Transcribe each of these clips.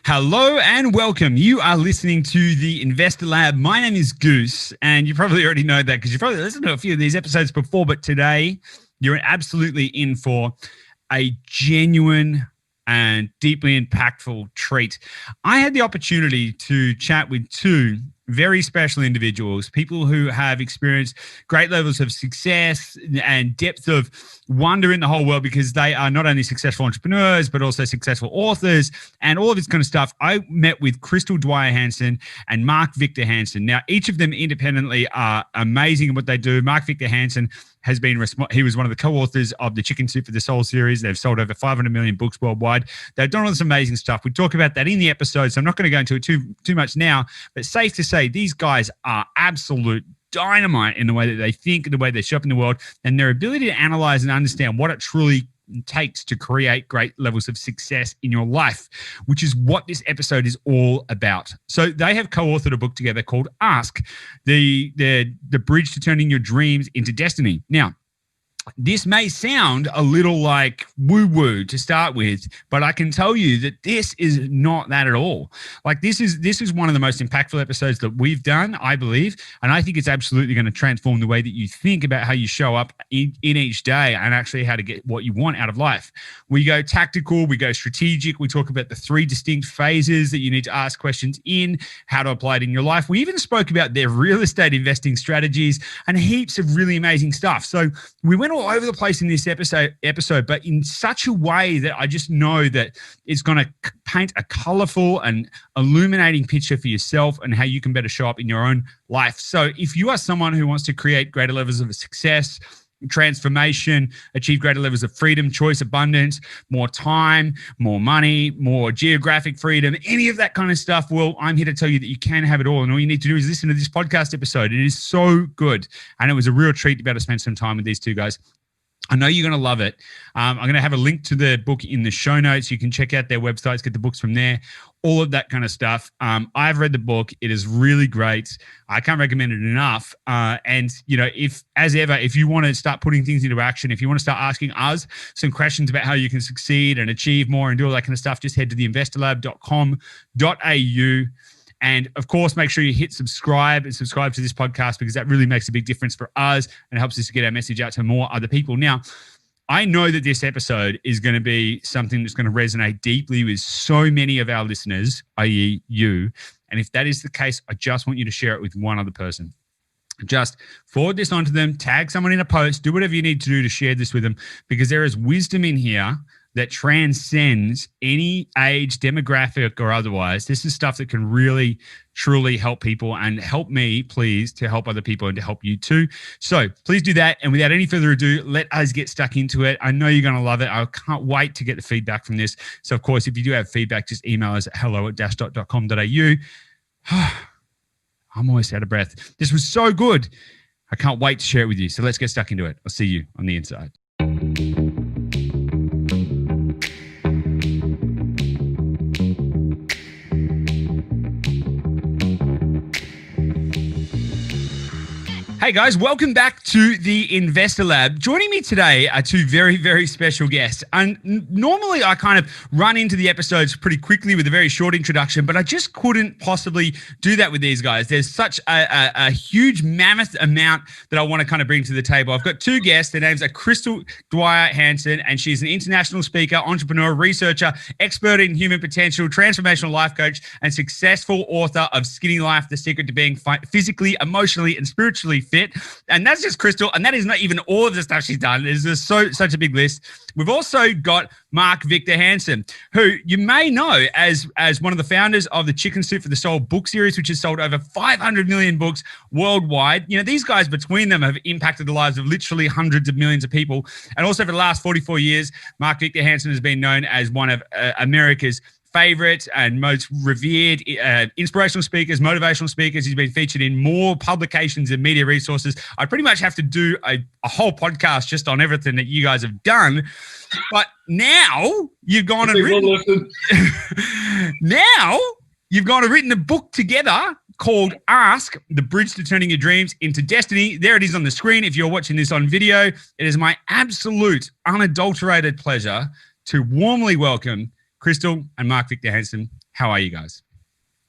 Hello and welcome. You are listening to the Investor Lab. My name is Goose, and you probably already know that because you've probably listened to a few of these episodes before, but today you're absolutely in for a genuine and deeply impactful treat. I had the opportunity to chat with two very special individuals, people who have experienced great levels of success and depth of wonder in the whole world because they are not only successful entrepreneurs, but also successful authors and all of this kind of stuff. I met with Dwyer Hansen and Mark Victor Hansen. Now, each of them independently are amazing in what they do. Mark Victor Hansen has been, he was one of the co-authors of the Chicken Soup for the Soul series. They've sold over 500 million books worldwide. They've done all this amazing stuff. We talk about that in the episode, so I'm not going to go into it too much now, but safe to say these guys are absolute dynamite in the way that they think, the way they show up in the world, and their ability to analyze and understand what it truly takes to create great levels of success in your life, which is what this episode is all about. So they have co-authored a book together called Ask, the bridge to turning your dreams into destiny. Now, this may sound a little like woo-woo to start with, but I can tell you that this is not that at all. Like this is one of the most impactful episodes that we've done, I believe, and I think it's absolutely going to transform the way that you think about how you show up in each day and actually how to get what you want out of life. We go tactical, we go strategic, we talk about the three distinct phases that you need to ask questions in, how to apply it in your life. We even spoke about their real estate investing strategies and heaps of really amazing stuff. So we went all over the place in this episode, but in such a way that I just know that it's going to paint a colorful and illuminating picture for yourself and how you can better show up in your own life. So if you are someone who wants to create greater levels of success, transformation, achieve greater levels of freedom, choice, abundance, more time, more money, more geographic freedom, any of that kind of stuff, well, I'm here to tell you that you can have it all. And all you need to do is listen to this podcast episode. It is so good. And it was a real treat to be able to spend some time with these two guys. I know you're going to love it. I'm going to have a link to the book in the show notes. You can check out their websites, get the books from there, all of that kind of stuff. I've read the book. It is really great. I can't recommend it enough. And, you know, if you want to start putting things into action, if you want to start asking us some questions about how you can succeed and achieve more and do all that kind of stuff, just head to theinvestorlab.com.au. And of course, make sure you hit subscribe to this podcast because that really makes a big difference for us and helps us to get our message out to more other people. Now, I know that this episode is going to be something that's going to resonate deeply with so many of our listeners, i.e. you. And if that is the case, I just want you to share it with one other person. Just forward this on to them, tag someone in a post, do whatever you need to do to share this with them because there is wisdom in here that transcends any age, demographic, or otherwise. This is stuff that can really, truly help people and help me, please, to help other people and to help you too. So please do that. And without any further ado, let us get stuck into it. I know you're going to love it. I can't wait to get the feedback from this. So, of course, if you do have feedback, just email us at hello@dashdot.com.au. I'm almost out of breath. This was so good. I can't wait to share it with you. So let's get stuck into it. I'll see you on the inside. Hey guys, welcome back to the Investor Lab. Joining me today are two very, very special guests. And normally I kind of run into the episodes pretty quickly with a very short introduction, but I just couldn't possibly do that with these guys. There's such a huge mammoth amount that I want to kind of bring to the table. I've got two guests. Their names are Dwyer Hansen, and she's an international speaker, entrepreneur, researcher, expert in human potential, transformational life coach, and successful author of Skinny Life, The Secret to Being Physically, Emotionally, and Spiritually Fit. And that's just Crystal, and that is not even all of the stuff she's done. It's just such a big list. We've also got Mark Victor Hansen, who you may know as one of the founders of the Chicken Soup for the Soul book series, which has sold over 500 million books worldwide. You know, these guys between them have impacted the lives of literally hundreds of millions of people. And also for the last 44 years, Mark Victor Hansen has been known as one of America's favorite and most revered inspirational speakers, motivational speakers. He's been featured in more publications and media resources. I pretty much have to do a whole podcast just on everything that you guys have done. But now you've gone and written a book together called Ask, The Bridge to Turning Your Dreams into Destiny. There it is on the screen. If you're watching this on video, it is my absolute unadulterated pleasure to warmly welcome Crystal and Mark Victor Hansen. How are you guys?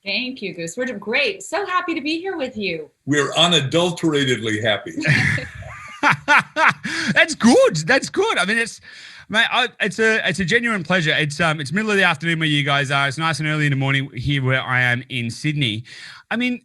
Thank you, Goose. We're great. So happy to be here with you. We're unadulteratedly happy. That's good. That's good. I mean, it's a genuine pleasure. It's middle of the afternoon where you guys are. It's nice and early in the morning here where I am in Sydney. I mean,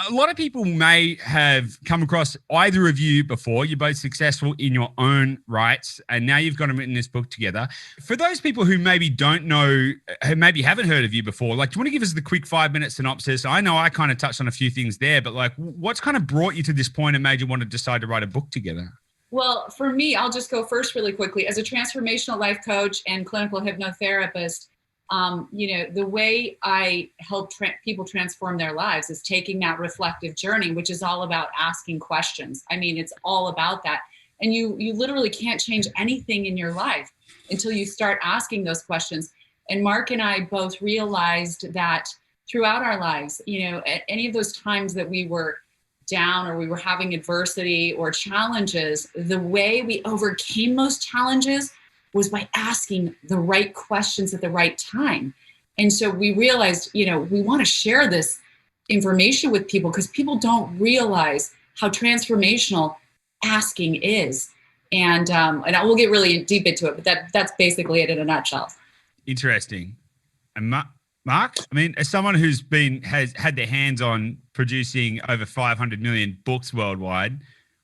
a lot of people may have come across either of you before. You're both successful in your own rights, and now you've got and written this book together. For those people who maybe don't know, who maybe haven't heard of you before, like, do you want to give us the quick 5-minute synopsis? I know I kind of touched on a few things there, but like, what's kind of brought you to this point and made you want to decide to write a book together? Well, for me, I'll just go first really quickly. As a transformational life coach and clinical hypnotherapist, the way I help people transform their lives is taking that reflective journey, which is all about asking questions. I mean, it's all about that. And you literally can't change anything in your life until you start asking those questions. And Mark and I both realized that throughout our lives, at any of those times that we were down or we were having adversity or challenges, the way we overcame those challenges was by asking the right questions at the right time. And so we realized, we want to share this information with people because people don't realize how transformational asking is. And I will get really deep into it, but that's basically it in a nutshell. Interesting. And Mark, I mean, as someone who's has had their hands on producing over 500 million books worldwide,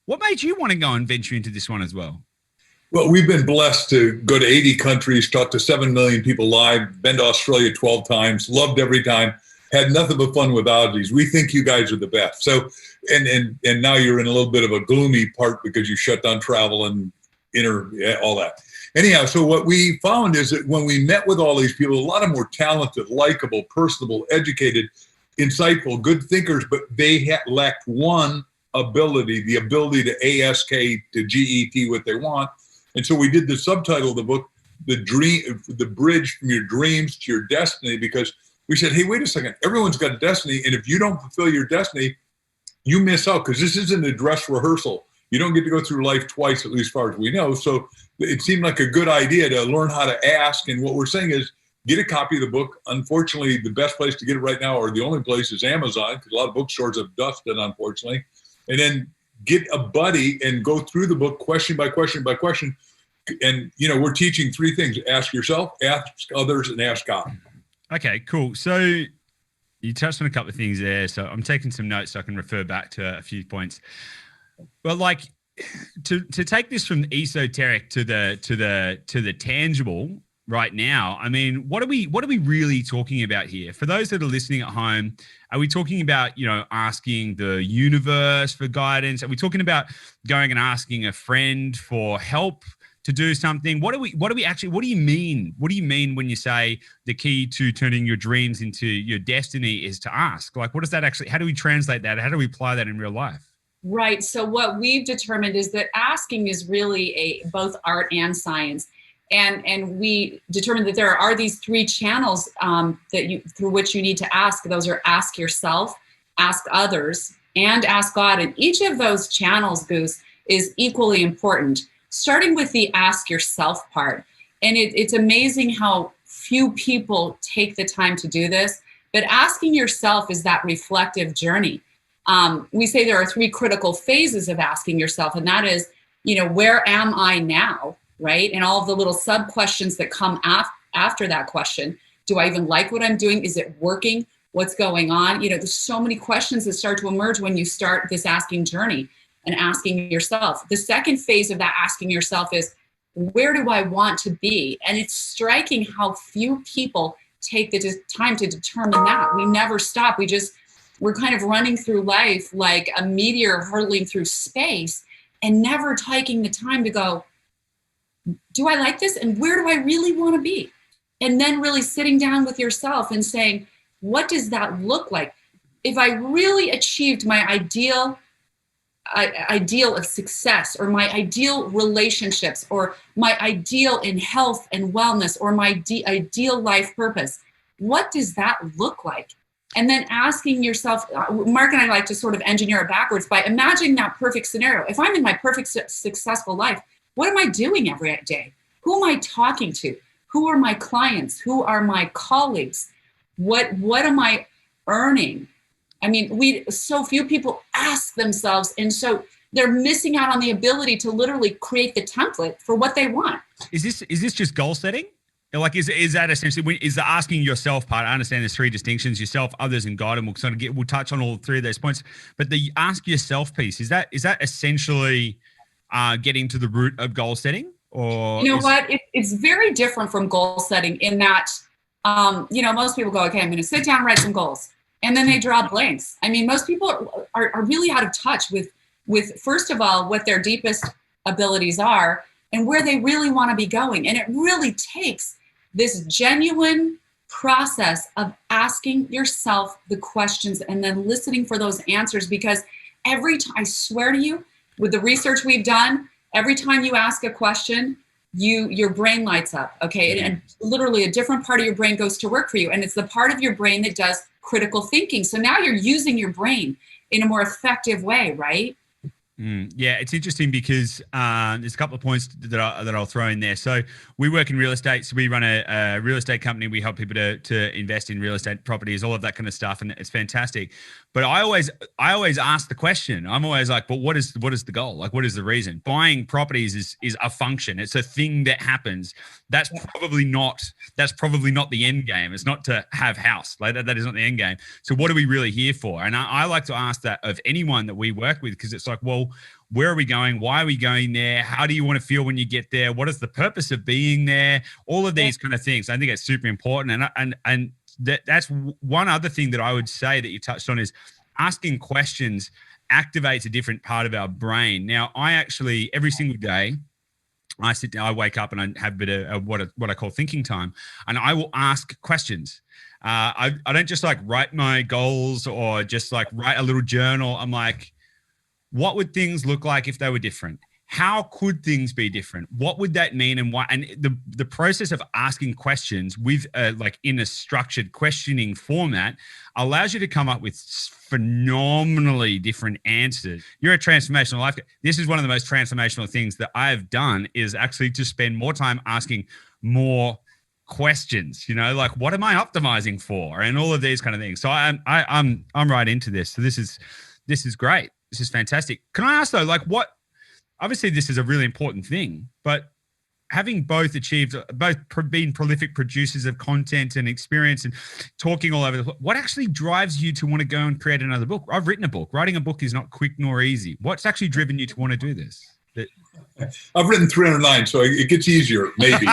what made you want to go and venture into this one as well? Well, we've been blessed to go to 80 countries, talk to 7 million people live, been to Australia 12 times, loved every time, had nothing but fun with Aussies. We think you guys are the best. So, and now you're in a little bit of a gloomy part because you shut down travel and all that. Anyhow, so what we found is that when we met with all these people, a lot of them were talented, likable, personable, educated, insightful, good thinkers, but they lacked one ability, the ability to ASK to GET what they want. And so we did the subtitle of the book, the bridge from your dreams to your destiny, because we said, hey, wait a second, everyone's got a destiny. And if you don't fulfill your destiny, you miss out, because this isn't a dress rehearsal. You don't get to go through life twice, at least as far as we know. So it seemed like a good idea to learn how to ask. And what we're saying is get a copy of the book. Unfortunately, the best place to get it right now, or the only place, is Amazon, because a lot of bookstores have dusted, unfortunately. And then get a buddy and go through the book question by question by question. And, we're teaching 3 things: ask yourself, ask others, and ask God. Okay, cool. So you touched on a couple of things there. So I'm taking some notes so I can refer back to a few points. But like, to take this from the esoteric to the tangible right now, I mean, what are we really talking about here? For those that are listening at home, are we talking about, asking the universe for guidance? Are we talking about going and asking a friend for help to do something? What do you mean? What do you mean when you say the key to turning your dreams into your destiny is to ask? Like, what does that actually, how do we translate that? How do we apply that in real life? Right. So what we've determined is that asking is really both art and science. And we determined that there are these 3 channels through which you need to ask. Those are ask yourself, ask others, and ask God. And each of those channels, Goose, is equally important, starting with the ask yourself part. And it's amazing how few people take the time to do this. But asking yourself is that reflective journey. We say there are 3 critical phases of asking yourself, and that is, where am I now, right? And all of the little sub questions that come after that question. Do I even like what I'm doing? Is it working? What's going on? There's so many questions that start to emerge when you start this asking journey and asking yourself. The second phase of that asking yourself is, where do I want to be? And it's striking how few people take the time to determine that. We never stop. We're kind of running through life like a meteor hurtling through space and never taking the time to go, do I like this? And where do I really want to be? And then really sitting down with yourself and saying, what does that look like? If I really achieved my ideal of success, or my ideal relationships, or my ideal in health and wellness, or my ideal life purpose, what does that look like? And then asking yourself, Mark and I like to sort of engineer it backwards by imagining that perfect scenario. If I'm in my perfect successful life, what am I doing every day? Who am I talking to? Who are my clients? Who are my colleagues? What am I earning? I mean, so few people ask themselves, and so they're missing out on the ability to literally create the template for what they want. Is this just goal setting? Like, is that essentially, is the asking yourself part? I understand there's three distinctions: yourself, others, and God, and we'll touch on all three of those points. But the ask yourself piece, is that essentially getting to the root of goal setting? Or you know what? It's very different from goal setting in that, most people go, okay, I'm going to sit down and write some goals, and then they draw blanks. I mean, most people are really out of touch with first of all what their deepest abilities are and where they really want to be going. And it really takes this genuine process of asking yourself the questions and then listening for those answers, because every time, I swear to you, with the research we've done, every time you ask a question, your brain lights up, okay? And literally a different part of your brain goes to work for you. And it's the part of your brain that does critical thinking. So now you're using your brain in a more effective way, right? Yeah, it's interesting because there's a couple of points that I'll throw in there. So we work in real estate. So we run a real estate company. We help people to invest in real estate properties, all of that kind of stuff, and it's fantastic. But I always ask the question. I'm always like, but what is the goal? Like, what is the reason? Buying properties is a function. It's a thing that happens. That's probably not the end game. It's not to have house. Like that is not the end game. So what are we really here for? And I like to ask that of anyone that we work with, because it's like, well, where are we going? Why are we going there? How do you want to feel when you get there? What is the purpose of being there? All of these kind of things. I think it's super important. And that's one other thing that I would say that you touched on is asking questions activates a different part of our brain. Now, I actually, every single day, I sit down, I wake up and I have a bit of what I call thinking time, and I will ask questions. I don't just like write my goals or just like write a little journal. I'm like, what would things look like if they were different? How could things be different? What would that mean, and why? And the process of asking questions with like in a structured questioning format allows you to come up with phenomenally different answers. You're a transformational life. This is one of the most transformational things that I've done, is actually to spend more time asking more questions, like what am I optimizing for, and all of these kind of things. So I'm right into this. So this is great. This is fantastic. Can I ask though, like obviously this is a really important thing, but having both been prolific producers of content and experience and talking all over what actually drives you to want to go and create another book? I've written a book. Writing a book is not quick nor easy. What's actually driven you to want to do this? I've written 309, so it gets easier, maybe.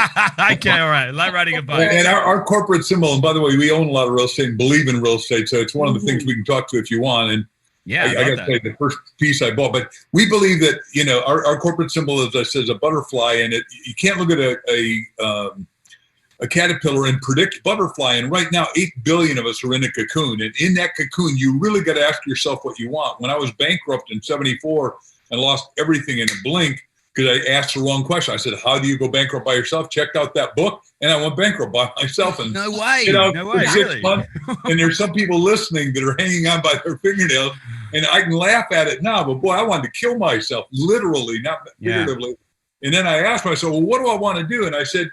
Okay, all right. Like writing a book. And our corporate symbol, and by the way, we own a lot of real estate and believe in real estate, so it's one of the things we can talk to if you want. And yeah, I got to say, the first piece I bought, but we believe that, our corporate symbol, as I said, is a butterfly, and you can't look at a caterpillar and predict butterfly. And right now, 8 billion of us are in a cocoon. And in that cocoon, you really got to ask yourself what you want. When I was bankrupt in 74 and lost everything in a blink, because I asked the wrong question. I said, how do you go bankrupt by yourself? Checked out that book, and I went bankrupt by myself. And no way, really. And there's some people listening that are hanging on by their fingernails, and I can laugh at it now, but boy, I wanted to kill myself, literally, not figuratively. Yeah. And then I asked myself, well, what do I want to do? And I said,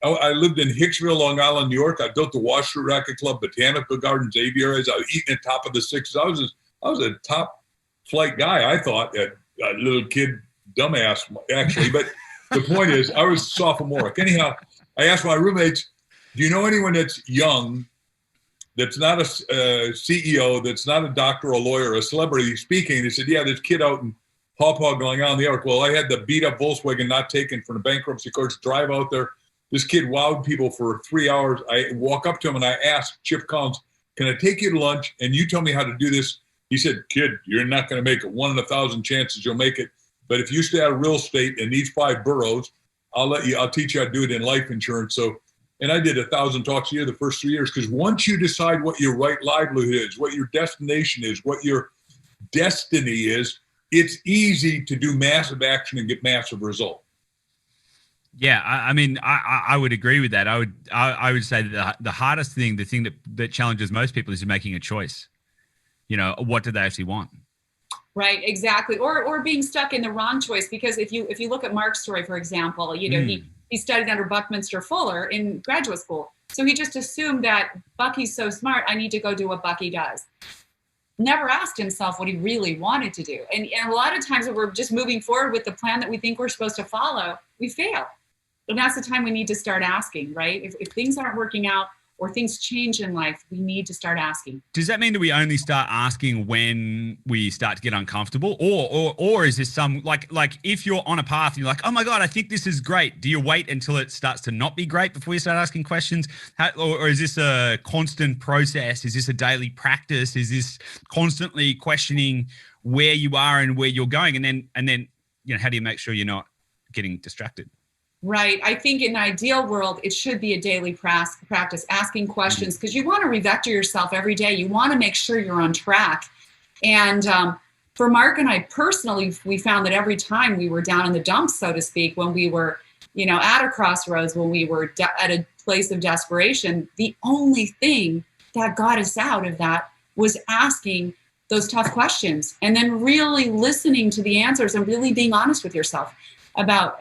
I lived in Hicksville, Long Island, New York. I built the Wall Street Racquet Club, Botanical Gardens, aviaries. I was eating at top of the sixes. I was a top flight guy, I thought, a little kid, dumbass, actually. But the point is, I was sophomoric. Anyhow, I asked my roommates, do you know anyone that's young, that's not a CEO, that's not a doctor, a lawyer, a celebrity speaking? They said, yeah, this kid out in Paw Paw going on in the arc. Well, I had the beat up Volkswagen not taken from the bankruptcy courts, drive out there. This kid wowed people for 3 hours. I walk up to him and I asked Chip Collins, can I take you to lunch and you tell me how to do this? He said, kid, you're not going to make it. 1 in 1,000 chances you'll make it. But if you stay out of real estate in these 5 boroughs, I'll teach you how to do it in life insurance. So, and I did 1,000 talks a year the first 3 years, because once you decide what your right livelihood is, what your destination is, what your destiny is, it's easy to do massive action and get massive result. Yeah, I mean, I would agree with that. I would say that the hardest thing, the thing that challenges most people, is making a choice. What do they actually want? Right, exactly. Or being stuck in the wrong choice, because if you look at Mark's story, for example, he studied under Buckminster Fuller in graduate school. So he just assumed that Bucky's so smart, I need to go do what Bucky does. Never asked himself what he really wanted to do. And a lot of times when we're just moving forward with the plan that we think we're supposed to follow, we fail. And that's the time we need to start asking, right? If things aren't working out or things change in life, we need to start asking. Does that mean that we only start asking when we start to get uncomfortable, or is this some like if you're on a path and you're like, oh my God, I think this is great. Do you wait until it starts to not be great before you start asking questions? Or is this a constant process? Is this a daily practice? Is this constantly questioning where you are and where you're going? And then, how do you make sure you're not getting distracted? Right. I think in an ideal world, it should be a daily practice, asking questions, because you want to revector yourself every day. You want to make sure you're on track. And for Mark and I personally, we found that every time we were down in the dumps, so to speak, when we were, at a crossroads, when we were at a place of desperation, the only thing that got us out of that was asking those tough questions and then really listening to the answers and really being honest with yourself about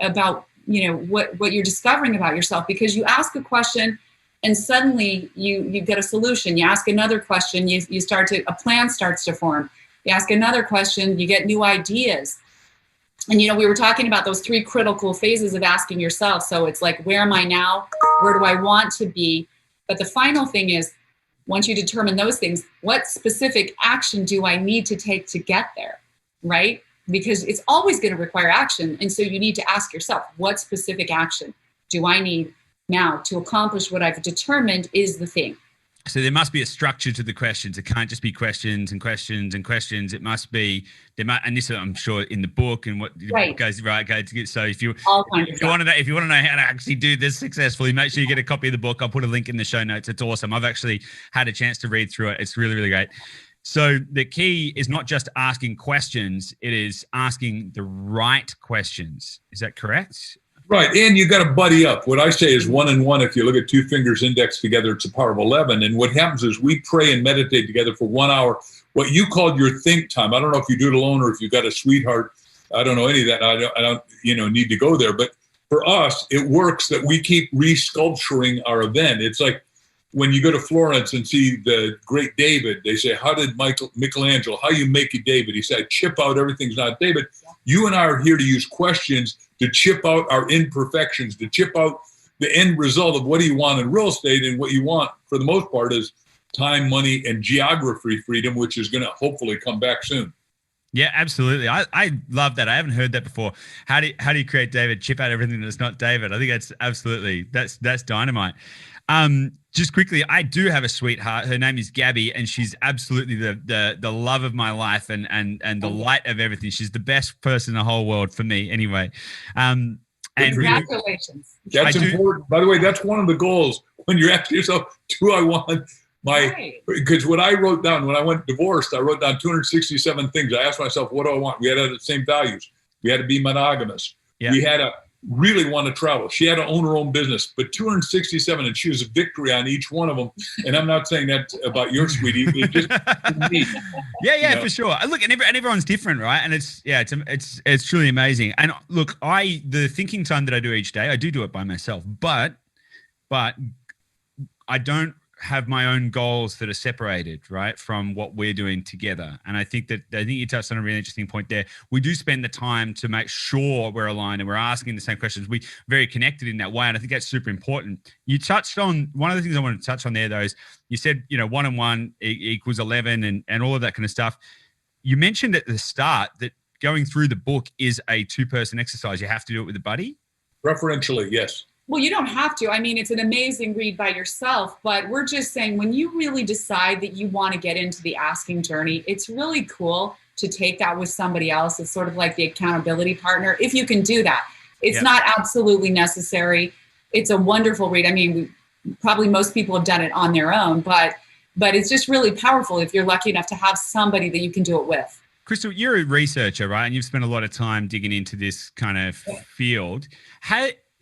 what you're discovering about yourself, because you ask a question and suddenly you get a solution. You ask another question, a plan starts to form. You ask another question, you get new ideas. And we were talking about those 3 critical phases of asking yourself. So it's like, where am I now? Where do I want to be? But the final thing is, once you determine those things, what specific action do I need to take to get there, right? Because it's always going to require action. And so you need to ask yourself, what specific action do I need now to accomplish what I've determined is the thing? So there must be a structure to the questions. It can't just be questions and questions and questions. It must be, and this I'm sure in the book and what goes. So if you want to know how to actually do this successfully, make sure you get a copy of the book. I'll put a link in the show notes. It's awesome. I've actually had a chance to read through it. It's really, really great. So the key is not just asking questions, it is asking the right questions. Is that correct? Right. And you got to buddy up. What I say is 1 and 1. If you look at 2 fingers indexed together, it's a power of 11. And what happens is we pray and meditate together for 1 hour, what you called your think time. I don't know if you do it alone or if you've got a sweetheart. I don't know any of that. I don't need to go there. But for us, it works that we keep resculpturing our event. It's like, when you go to Florence and see the great David, they say, how did Michelangelo, how you make it David? He said, chip out everything's not David. You and I are here to use questions to chip out our imperfections, to chip out the end result of what do you want in real estate, and what you want for the most part is time, money, and geography freedom, which is going to hopefully come back soon. Yeah, absolutely. I love that. I haven't heard that before. How do you create David? Chip out everything that's not David. I think that's dynamite. Just quickly, I do have a sweetheart. Her name is Gabby, and she's absolutely the love of my life and the light of everything. She's the best person in the whole world for me, anyway. And congratulations. That's important. By the way, that's one of the goals when you're asking yourself, do I want because what I wrote down when I went divorced, I wrote down 267 things. I asked myself, what do I want? We had to have the same values. We had to be monogamous. Yeah. We had to really want to travel. She had to own her own business, but 267, and she was a victory on each one of them. And I'm not saying that about your sweetie. It just me. Yeah, for sure. Look, and everyone's different, right? And it's truly amazing. And look, the thinking time that I do each day, I do it by myself, but I don't have my own goals that are separated, right, from what we're doing together. And I think you touched on a really interesting point there. We do spend the time to make sure we're aligned and we're asking the same questions. We're very connected in that way. And I think that's super important. You touched on one of the things I wanted to touch on there, though, is you said, 1 and 1 equals 11 and all of that kind of stuff. You mentioned at the start that going through the book is a 2-person exercise. You have to do it with a buddy? Preferentially, yes. Well, you don't have to. I mean, it's an amazing read by yourself, but we're just saying when you really decide that you want to get into the asking journey, it's really cool to take that with somebody else. It's sort of like the accountability partner, if you can do that. It's not absolutely necessary. It's a wonderful read. I mean, probably most people have done it on their own, but it's just really powerful if you're lucky enough to have somebody that you can do it with. Crystal, you're a researcher, right? And you've spent a lot of time digging into this kind of field.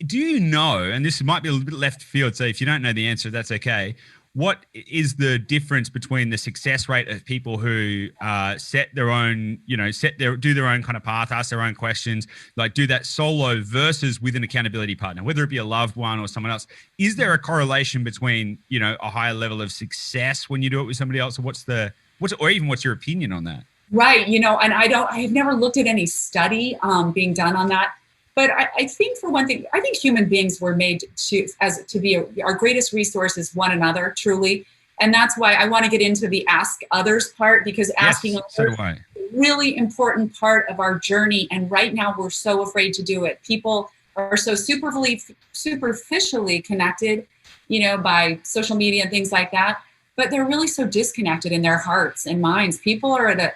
Do you know, and this might be a little bit left field, so if you don't know the answer, that's okay. what is the difference between the success rate of people who set their own, do their own kind of path, ask their own questions, like do that solo versus with an accountability partner, whether it be a loved one or someone else? Is there a correlation between, a higher level of success when you do it with somebody else, or what's your opinion on that? Right. And I've never looked at any study being done on that. But I think for one thing, I think human beings were made to be our greatest resource is one another, truly. And that's why I want to get into the ask others part, because asking others is a really important part of our journey. And right now we're so afraid to do it. People are so superficially connected, by social media and things like that. But they're really so disconnected in their hearts and minds. People are at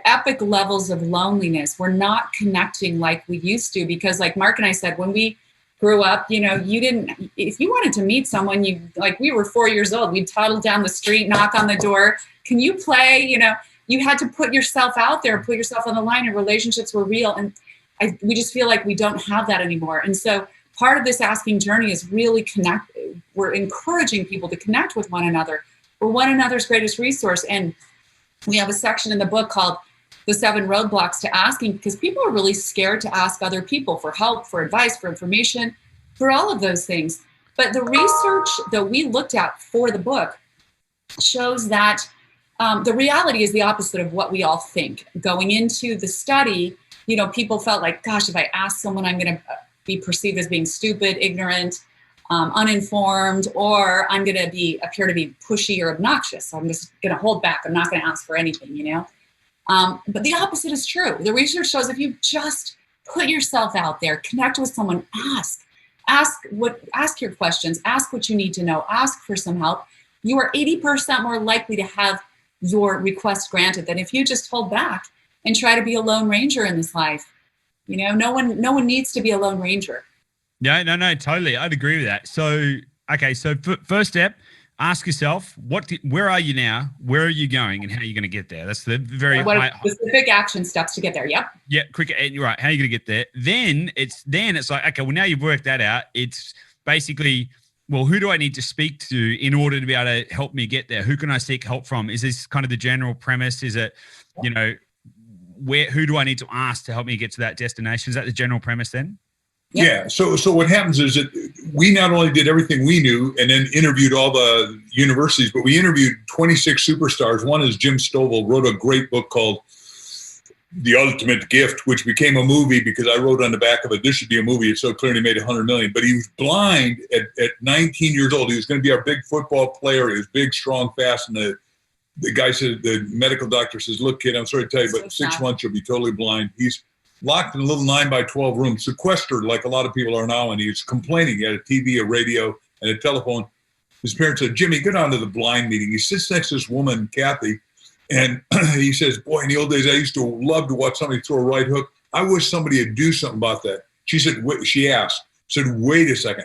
epic levels of loneliness. We're not connecting like we used to, because like Mark and I said, when we grew up, if you wanted to meet someone, we were 4 years old, we'd toddle down the street, knock on the door. Can you play? You had to put yourself out there, put yourself on the line, and relationships were real. And we just feel like we don't have that anymore. And so part of this asking journey is really we're encouraging people to connect with one another. We're one another's greatest resource. And we have a section in the book called The 7 Roadblocks to Asking, because people are really scared to ask other people for help, for advice, for information, for all of those things. But the research that we looked at for the book shows that the reality is the opposite of what we all think. Going into the study, people felt like, gosh, if I ask someone, I'm going to be perceived as being stupid, ignorant, uninformed, or I'm going to appear to be pushy or obnoxious. So I'm just going to hold back. I'm not going to ask for anything, But the opposite is true. The research shows if you just put yourself out there, connect with someone, ask your questions, ask what you need to know, ask for some help, you are 80% more likely to have your request granted than if you just hold back and try to be a lone ranger in this life. No one needs to be a lone ranger. Yeah, no, totally. I'd agree with that. So, okay. So first step, ask yourself, where are you now? Where are you going, and how are you going to get there? That's the very specific action steps to get there. Yep. Yeah. Quick. You're right. How are you going to get there? Then it's like, okay, well, now you've worked that out. It's basically, well, who do I need to speak to in order to be able to help me get there? Who can I seek help from? Is this kind of the general premise? Is it, who do I need to ask to help me get to that destination? Is that the general premise then? Yeah. So what happens is that we not only did everything we knew and then interviewed all the universities, but we interviewed 26 superstars. One is Jim Stovall, wrote a great book called The Ultimate Gift, which became a movie because I wrote on the back of it, this should be a movie. It so clearly made $100 million. But he was blind at 19 years old. He was going to be our big football player. He was big, strong, fast. And the guy said, the medical doctor says, look, kid, I'm sorry to tell you, but in 6 months you'll be totally blind. He's locked in a little 9x12 room, sequestered like a lot of people are now, and he's complaining. He had a TV, a radio, and a telephone. His parents said, Jimmy, get on to the blind meeting. He sits next to this woman, Kathy, and he says, boy, in the old days, I used to love to watch somebody throw a right hook. I wish somebody would do something about that. She asked, wait a second.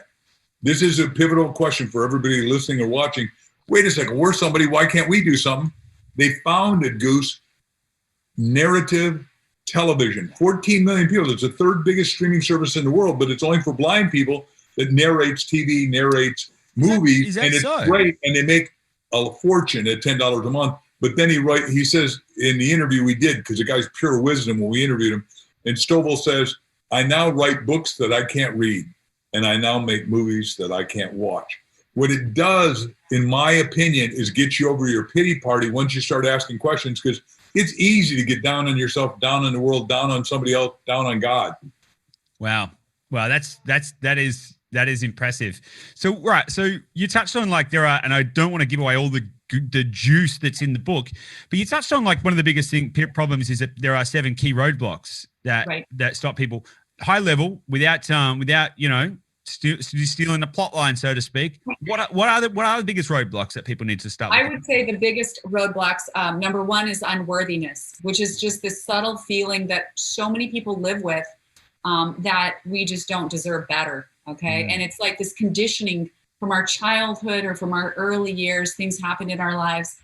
This is a pivotal question for everybody listening or watching. Wait a second, we're somebody, why can't we do something? They founded, Goose, narrative television. 14 million people. It's the third biggest streaming service in the world, but it's only for blind people that narrates TV, narrates movies, and it's great. And they make a fortune at $10 a month. But then he says in the interview we did, because the guy's pure wisdom when we interviewed him, and Stovall says, I now write books that I can't read, and I now make movies that I can't watch. What it does, in my opinion, is get you over your pity party once you start asking questions, because it's easy to get down on yourself, down on the world, down on somebody else, down on God. Wow. That is impressive. So, right. So you touched on there are, and I don't want to give away all the juice that's in the book, but you touched on one of the biggest problems is that there are 7 key roadblocks that stop people high level without stealing the plot line, so to speak. What are the biggest roadblocks that people need to start with? I would say the biggest roadblocks, number one is unworthiness, which is just this subtle feeling that so many people live with, that we just don't deserve better. Okay. And it's like this conditioning from our childhood or from our early years, things happen in our lives.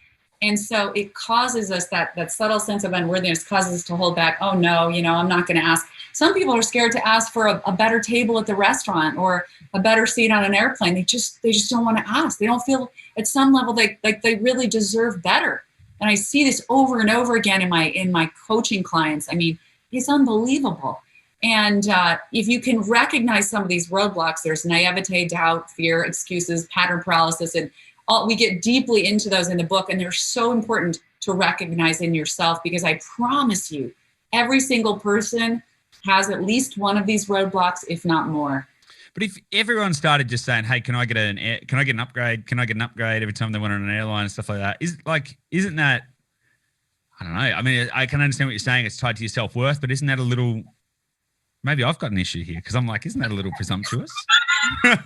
And so it causes us that subtle sense of unworthiness causes us to hold back. Oh no, I'm not going to ask. Some people are scared to ask for a better table at the restaurant or a better seat on an airplane. They just don't want to ask. They don't feel at some level like they really deserve better. And I see this over and over again in my coaching clients. I mean, it's unbelievable. And if you can recognize some of these roadblocks, there's naivete, doubt, fear, excuses, pattern paralysis, and we get deeply into those in the book, and they're so important to recognize in yourself, because I promise you, every single person has at least one of these roadblocks, if not more. But if everyone started just saying, "Hey, can I get an upgrade? Can I get an upgrade?" every time they went on an airline and stuff like that, isn't that? I don't know. I mean, I can understand what you're saying. It's tied to your self-worth, but isn't that a little? Maybe I've got an issue here, because I'm like, isn't that a little presumptuous? Have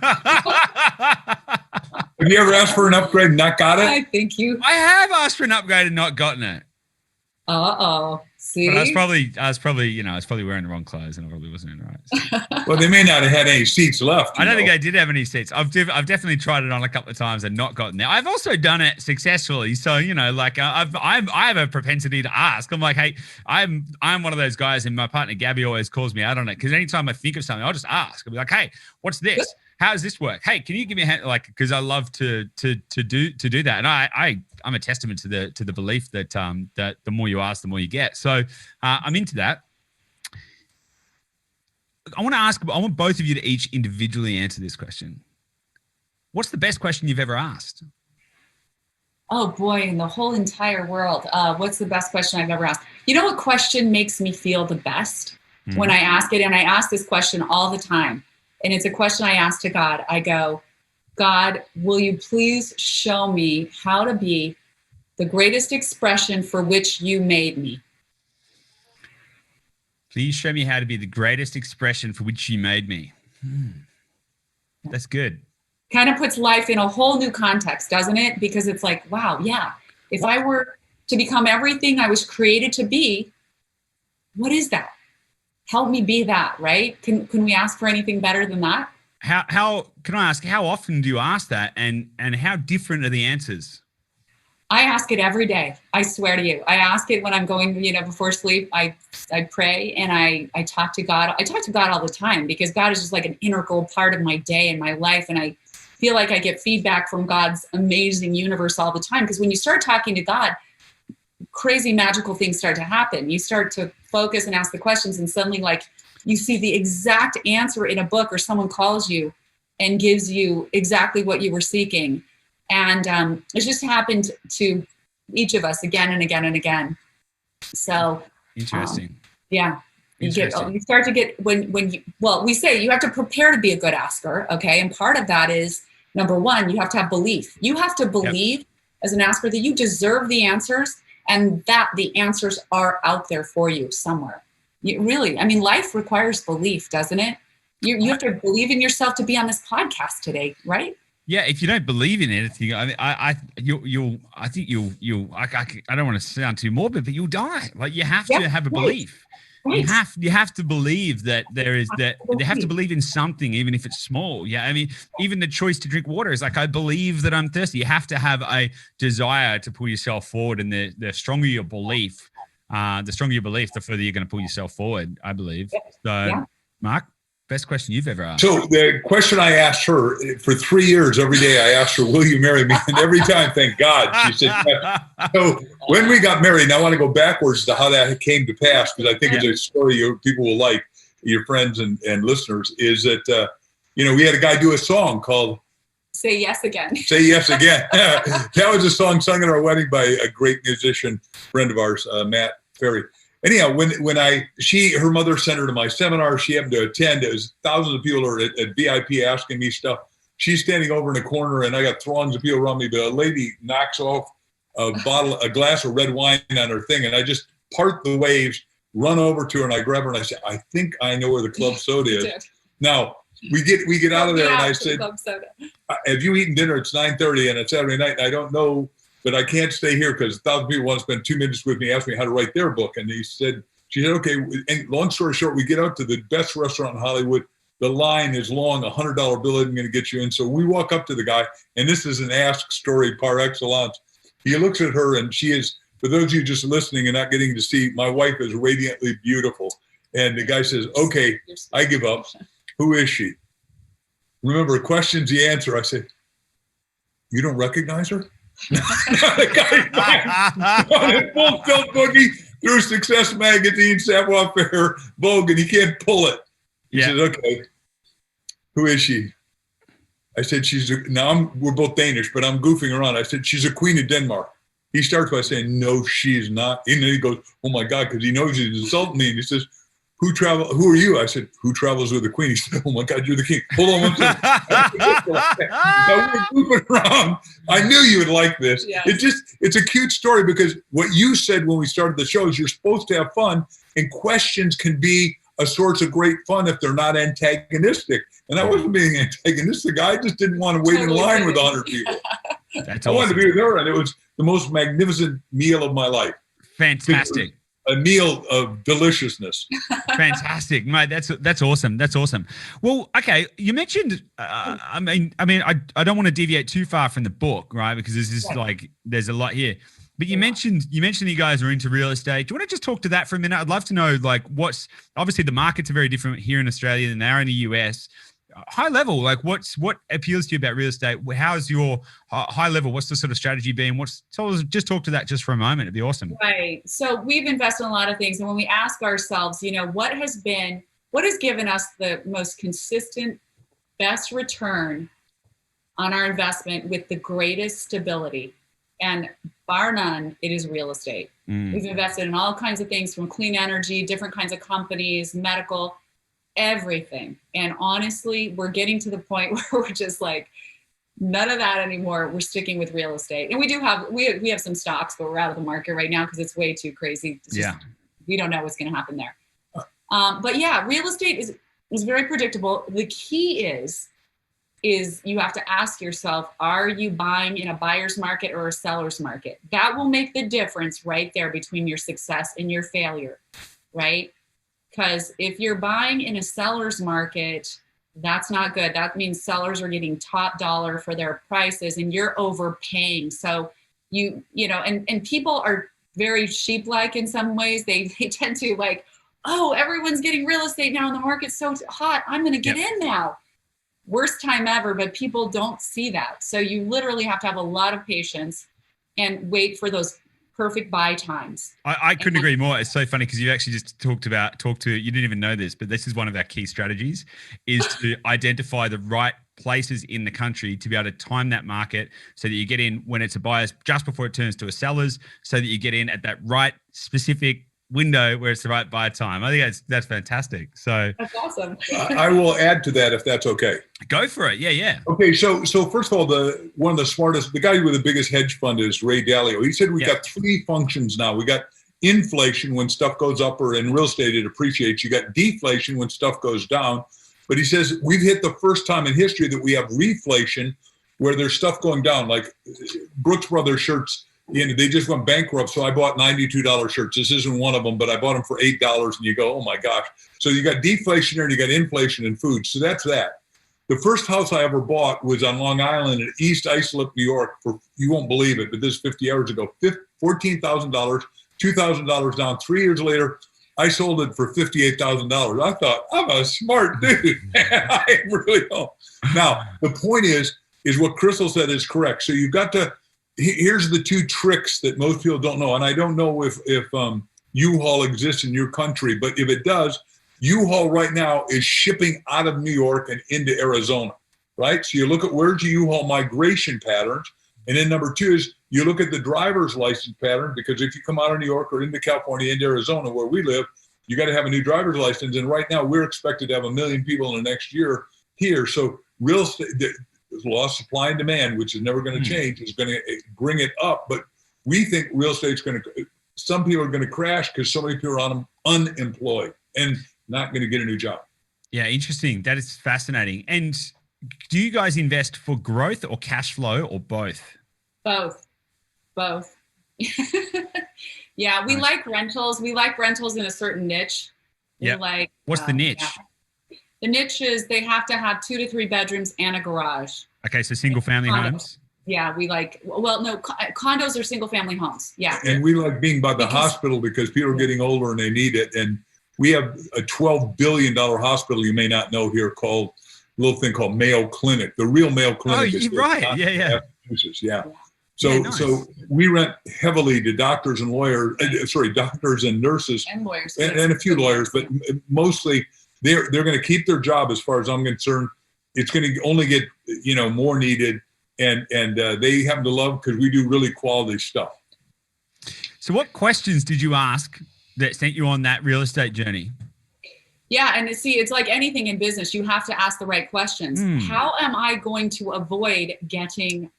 you ever asked for an upgrade and not got it? I think I have asked for an upgrade and not gotten it. See? But I was probably wearing the wrong clothes, and I probably wasn't in the right. Well, they may not have had any seats left. I don't think they did have any seats. I've definitely tried it on a couple of times and not gotten there. I've also done it successfully. So, I have a propensity to ask. I'm like, hey, I'm one of those guys, and my partner Gabby always calls me out on it, because anytime I think of something, I'll just ask. I'll be like, hey, what's this? How does this work? Hey, can you give me a hand? Like, because I love to do that, and I'm a testament to the belief that that the more you ask, the more you get. So I'm into that. I want both of you to each individually answer this question. What's the best question you've ever asked? Oh boy, in the whole entire world, what's the best question I've ever asked? You know what question makes me feel the best? When I ask it, and I ask this question all the time. And it's a question I ask to God. I go, God, will you please show me how to be the greatest expression for which you made me? Please show me how to be the greatest expression for which you made me. That's good. Kind of puts life in a whole new context, doesn't it? Because it's like, wow, yeah. If I were to become everything I was created to be, what is that? Help me be that, right? Can we ask for anything better than that? How can I ask, how often do you ask that, and how different are the answers? I ask it every day. I swear to you. I ask it when I'm going, before sleep. I pray and I talk to God. I talk to God all the time, because God is just like an integral part of my day and my life. And I feel like I get feedback from God's amazing universe all the time. Because when you start talking to God, crazy magical things start to happen. You start to focus and ask the questions, and suddenly, like, you see the exact answer in a book, or someone calls you and gives you exactly what you were seeking. And it's just happened to each of us again and again and again. So interesting. Yeah. You start to get we say you have to prepare to be a good asker. Okay. And part of that is, number one, you have to have belief. You have to believe as an asker that you deserve the answers, and that the answers are out there for you somewhere. Life requires belief, doesn't it? You have to believe in yourself to be on this podcast today, right? Yeah, if you don't believe in anything, I don't want to sound too morbid, but you'll die. Like, you have to have a belief. Right. You have to believe that they have to believe in something, even if it's small. Yeah, I mean, even the choice to drink water is like, I believe that I'm thirsty. You have to have a desire to pull yourself forward, and the stronger your belief, the further you're going to pull yourself forward, I believe. So, Mark, best question you've ever asked. So the question I asked her for 3 years, every day I asked her, will you marry me? And every time, thank God, she said yes. So when we got married, and I want to go backwards to how that came to pass, because I think it's a story people will like, your friends and listeners, is that, we had a guy do a song called Say Yes Again. Say Yes Again. That was a song sung at our wedding by a great musician friend of ours, Matt Ferry. Anyhow, when her mother sent her to my seminar, she happened to attend. It was thousands of people at VIP asking me stuff. She's standing over in a corner, and I got throngs of people around me. But a lady knocks off a glass of red wine on her thing, and I just part the waves, run over to her, and I grab her, and I say, I think I know where the club soda is. Now we get out of there, and I said, have you eaten dinner? It's 9:30, and it's Saturday night, and I don't know. But I can't stay here because 1,000 people want to spend 2 minutes with me, ask me how to write their book. And she said, okay. And long story short, we get out to the best restaurant in Hollywood. The line is long, $100 bill isn't going to get you in. So we walk up to the guy, and this is an ask story par excellence. He looks at her, and she is, for those of you just listening and not getting to see, my wife is radiantly beautiful. And the guy says, okay, I give up. Who is she? Remember, question's the answer. I said, you don't recognize her? The guy on a full tilt boogie through Success Magazine, Savoir Faire, Vogue, and he can't pull it. He says, okay, who is she? I said, we're both Danish, but I'm goofing around. I said, she's a queen of Denmark. He starts by saying, no, she's not. And then he goes, oh my God, because he knows he's insulting me. And he says, who are you? I said, who travels with the queen? He said, oh my God, you're the king. Hold on one second. Now we're goofing around. I knew you would like this. Yes. It's a cute story because what you said when we started the show is you're supposed to have fun, and questions can be a source of great fun if they're not antagonistic. And I wasn't being antagonistic. I just didn't want to wait in line with 100 people. I wanted to be with her, and it was the most magnificent meal of my life. Fantastic. A meal of deliciousness. Fantastic, mate. That's awesome. That's awesome. Well, okay. You mentioned, I don't want to deviate too far from the book, right? Because this is there's a lot here. But you mentioned you guys are into real estate. Do you want to just talk to that for a minute? I'd love to know, what's obviously the markets are very different here in Australia than they are in the US. High level, what appeals to you about real estate? How's your high level? What's the sort of strategy been? Just talk to that just for a moment. It'd be awesome. Right. So we've invested in a lot of things, and when we ask ourselves, what has given us the most consistent, best return on our investment with the greatest stability, and bar none, it is real estate. We've invested in all kinds of things, from clean energy, different kinds of companies, medical, everything. And honestly, we're getting to the point where we're just none of that anymore. We're sticking with real estate. And we have some stocks, but we're out of the market right now because it's way too crazy. We don't know what's going to happen there. But yeah, real estate is very predictable. The key is you have to ask yourself, are you buying in a buyer's market or a seller's market? That will make the difference right there between your success and your failure, right? Because if you're buying in a seller's market, that's not good. That means sellers are getting top dollar for their prices and you're overpaying. So and people are very sheep-like in some ways. They tend to oh, everyone's getting real estate now and the market's so hot, I'm going to get in now. Worst time ever, but people don't see that. So you literally have to have a lot of patience and wait for those perfect buy times. I couldn't agree more. It's so funny because you actually just you didn't even know this, but this is one of our key strategies, is to identify the right places in the country to be able to time that market so that you get in when it's a buyer's just before it turns to a seller's, so that you get in at that right specific window where it's the right buy time. I think that's fantastic. So that's awesome. I will add to that if that's okay. Go for it. Yeah. Okay, so first of all, one of the smartest, the guy with the biggest hedge fund is Ray Dalio. He said we got three functions now. We got inflation when stuff goes up, or in real estate it appreciates. You got deflation when stuff goes down. But he says we've hit the first time in history that we have reflation, where there's stuff going down, like Brooks Brothers shirts. They just went bankrupt, so I bought $92 shirts. This isn't one of them, but I bought them for $8, and you go, oh my gosh. So you got deflation and you got inflation in food. So that's that. The first house I ever bought was on Long Island in East Islip, New York, for, you won't believe it, but this is 50 hours ago, $14,000, $2,000 down. 3 years later, I sold it for $58,000. I thought, I'm a smart dude. I really don't. Now, the point is what Crystal said is correct. So you've got to, here's the two tricks that most people don't know. And I don't know if U-Haul exists in your country, but if it does, U-Haul right now is shipping out of New York and into Arizona, right? So you look at where's your U-Haul migration patterns. And then number two is you look at the driver's license pattern, because if you come out of New York or into California, into Arizona, where we live, you got to have a new driver's license. And right now we're expected to have 1 million people in the next year here. So real estate, the law of supply and demand, which is never going to change, is going to bring it up. But we think real estate's going to, some people are going to crash because so many people are unemployed and not going to get a new job. Yeah, interesting. That is fascinating. And do you guys invest for growth or cash flow or both? Both. Yeah, we like rentals. We like rentals in a certain niche. Yeah. What's the niche? Yeah. The niche is they have to have 2 to 3 bedrooms and a garage. Okay, so single family homes. Yeah, we like, well, no, condos are single family homes. Yeah. And we like being by the Because- hospital because people are getting older and they need it. And we have a $12 billion hospital you may not know here called a little thing called Mayo Clinic. The real Mayo Clinic is you're right. Yeah. Massachusetts. Yeah. Yeah, nice. So we rent heavily to doctors and lawyers, doctors and nurses and lawyers and a few lawyers, but mostly they're going to keep their job as far as I'm concerned. It's going to only get, more needed. And they happen to love because we do really quality stuff. So what questions did you ask that sent you on that real estate journey? Yeah, and see, it's like anything in business. You have to ask the right questions. How am I going to avoid getting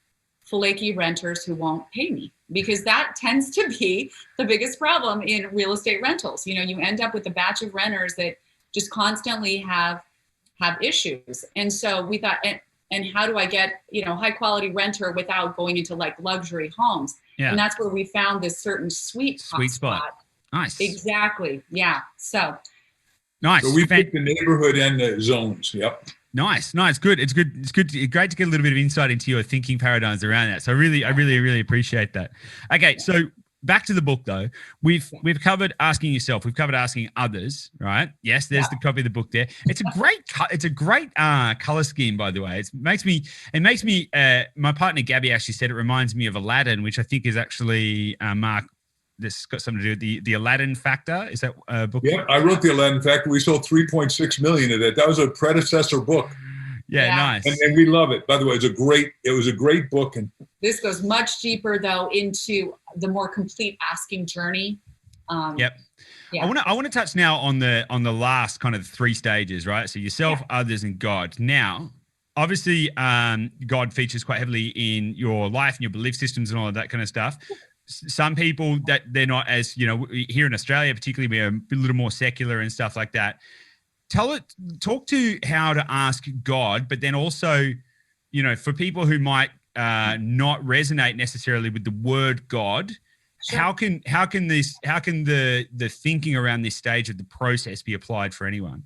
flaky renters who won't pay me? Because that tends to be the biggest problem in real estate rentals. You end up with a batch of renters that just constantly have issues. And so we thought, and how do I get, high quality renter without going into like luxury homes? Yeah. And that's where we found this certain sweet spot. Nice. Exactly. Yeah. So nice. So we picked the neighborhood and the zones. Yep. Nice. Good. It's good. It's great to get a little bit of insight into your thinking paradigms around that. So I really appreciate that. Okay. So back to the book though. We've covered asking yourself. We've covered asking others, right? Yes. There's the copy of the book there. It's a great color scheme, by the way. It makes me, my partner Gabby actually said it reminds me of Aladdin, which I think is actually, Mark, this has got something to do with the Aladdin Factor. Is that a book? Yeah, I wrote the Aladdin Factor. We sold 3.6 million of that. That was a predecessor book. Yeah. Nice. And we love it. By the way, it was a great book. And this goes much deeper though into the more complete asking journey. Yep. Yeah. I want to touch now on the last kind of 3 stages, right? So yourself, others, and God. Now, obviously, God features quite heavily in your life and your belief systems and all of that kind of stuff. Some people that they're not as, here in Australia, particularly, we're a little more secular and stuff like that. Talk to how to ask God, but then also, for people who might not resonate necessarily with the word God, sure. how can the thinking around this stage of the process be applied for anyone?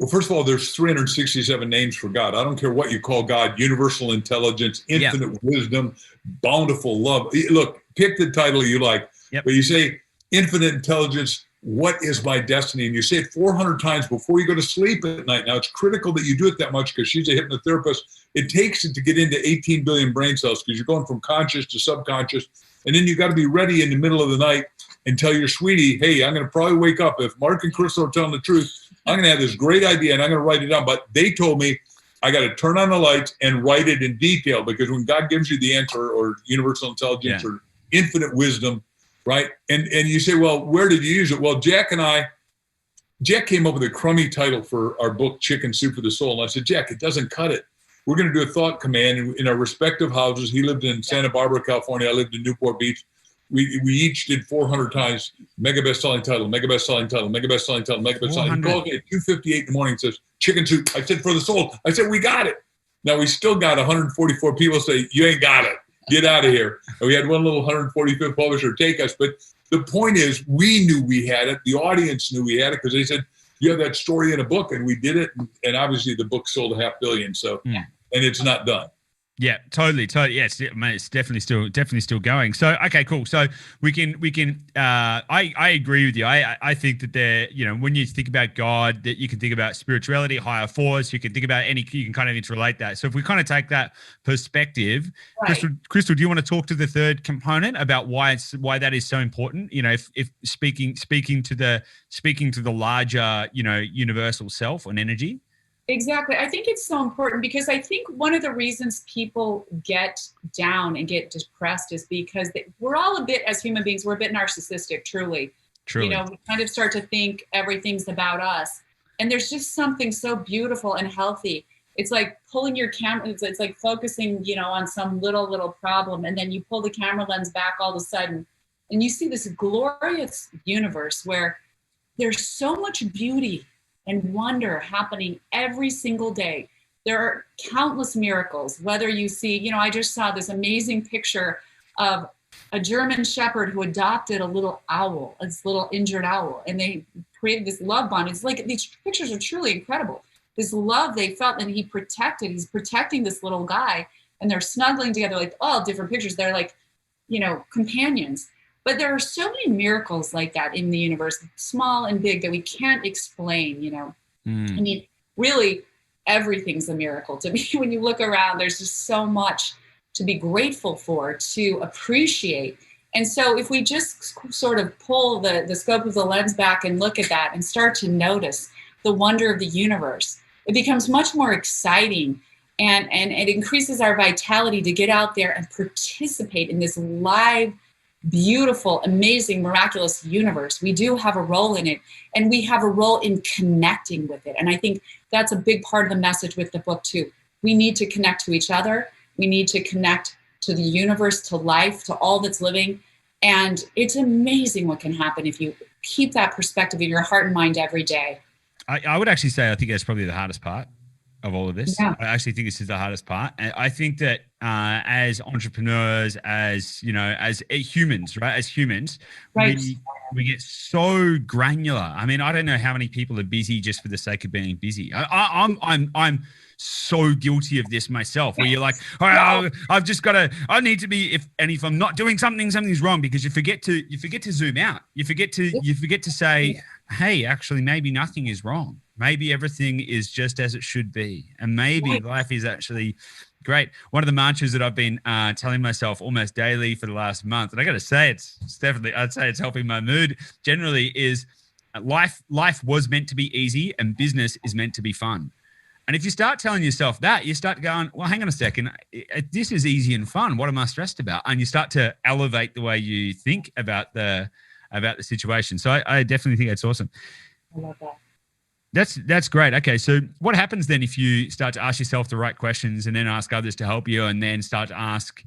Well, first of all, there's 367 names for God. I don't care what you call God: universal intelligence, infinite wisdom, bountiful love. Look, pick the title you like, but you say infinite intelligence. What is my destiny? And you say it 400 times before you go to sleep at night. Now, it's critical that you do it that much because she's a hypnotherapist. It takes it to get into 18 billion brain cells because you're going from conscious to subconscious. And then you got to be ready in the middle of the night and tell your sweetie, hey, I'm going to probably wake up. If Mark and Crystal are telling the truth, I'm going to have this great idea and I'm going to write it down. But they told me I got to turn on the lights and write it in detail because when God gives you the answer or universal intelligence or infinite wisdom, right? And you say, well, where did you use it? Well, Jack came up with a crummy title for our book, Chicken Soup for the Soul. And I said, Jack, it doesn't cut it. We're going to do a thought command in our respective houses. He lived in Santa Barbara, California. I lived in Newport Beach. We each did 400 times mega best-selling title, mega best-selling title, mega best-selling title, mega best-selling. He calls me at 2:58 in the morning and says, Chicken Soup. I said, for the soul. I said, we got it. Now, we still got 144 people say, you ain't got it. Get out of here. And we had one little 145th publisher take us. But the point is, we knew we had it. The audience knew we had it because they said, you have that story in a book. And we did it. And obviously, the book sold 500 million. So, and it's not done. Yeah, totally. Yeah, it's definitely still going. So, okay, cool. So we can. I agree with you. I think that there, when you think about God, that you can think about spirituality, higher force. You can think about you can kind of interrelate that. So if we kind of take that perspective, right. Crystal, do you want to talk to the third component about why that is so important? If speaking to the larger, universal self and energy. Exactly. I think it's so important because I think one of the reasons people get down and get depressed is because we're all a bit, as human beings, we're a bit narcissistic, truly. We kind of start to think everything's about us. And there's just something so beautiful and healthy. It's like pulling your camera, it's like focusing, on some little problem. And then you pull the camera lens back all of a sudden and you see this glorious universe where there's so much beauty and wonder happening every single day. There are countless miracles, whether you see, I just saw this amazing picture of a German shepherd who adopted a little owl, this little injured owl, and they created this love bond. It's like, these pictures are truly incredible. This love they felt, and he's protecting this little guy. and they're snuggling together, like all different pictures. They're like, companions. But there are so many miracles like that in the universe, small and big, that we can't explain, I mean, really, everything's a miracle to me. When you look around, there's just so much to be grateful for, to appreciate. And so if we just sort of pull the scope of the lens back and look at that and start to notice the wonder of the universe, it becomes much more exciting, and it increases our vitality to get out there and participate in this live, beautiful, amazing, miraculous universe. We do have a role in it, and we have a role in connecting with it. And I think that's a big part of the message with the book too. We need to connect to each other. We need to connect to the universe, to life, to all that's living. And it's amazing what can happen if you keep that perspective in your heart and mind every day. I would actually say, I think that's probably the hardest part of all of this. Yeah. I actually think this is the hardest part. And I think that as entrepreneurs, as humans, right? As humans, right. we get so granular. I mean, I don't know how many people are busy just for the sake of being busy. I'm so guilty of this myself, where you're like, oh, I've just got to, I need to be, if I'm not doing something, something's wrong, because you forget to zoom out. You forget to say, hey, actually, maybe nothing is wrong. Maybe everything is just as it should be. And maybe life is actually great. One of the mantras that I've been telling myself almost daily for the last month, and I got to say, it's definitely, I'd say it's helping my mood generally, is life was meant to be easy and business is meant to be fun. And if you start telling yourself that, you start going, well, hang on a second, this is easy and fun. What am I stressed about? And you start to elevate the way you think about the situation. So I definitely think that's awesome. I love that. That's great. Okay, so what happens then if you start to ask yourself the right questions and then ask others to help you, and then start to ask,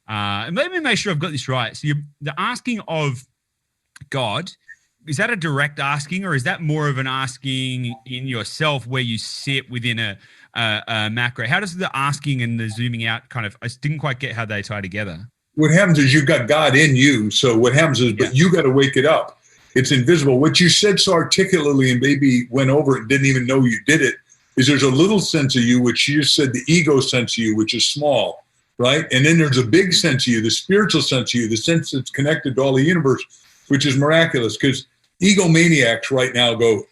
and let me make sure I've got this right. So the asking of God, is that a direct asking, or is that more of an asking in yourself where you sit within a macro? How does the asking and the zooming out kind of, I didn't quite get how they tie together. What happens is you've got God in you. So what happens is, but you got to wake it up. It's invisible. What you said so articulately and maybe went over it and didn't even know you did it, is there's a little sense of you, which you just said, the ego sense of you, which is small, right? And then there's a big sense of you, the spiritual sense of you, the sense that's connected to all the universe, which is miraculous. Because egomaniacs right now go,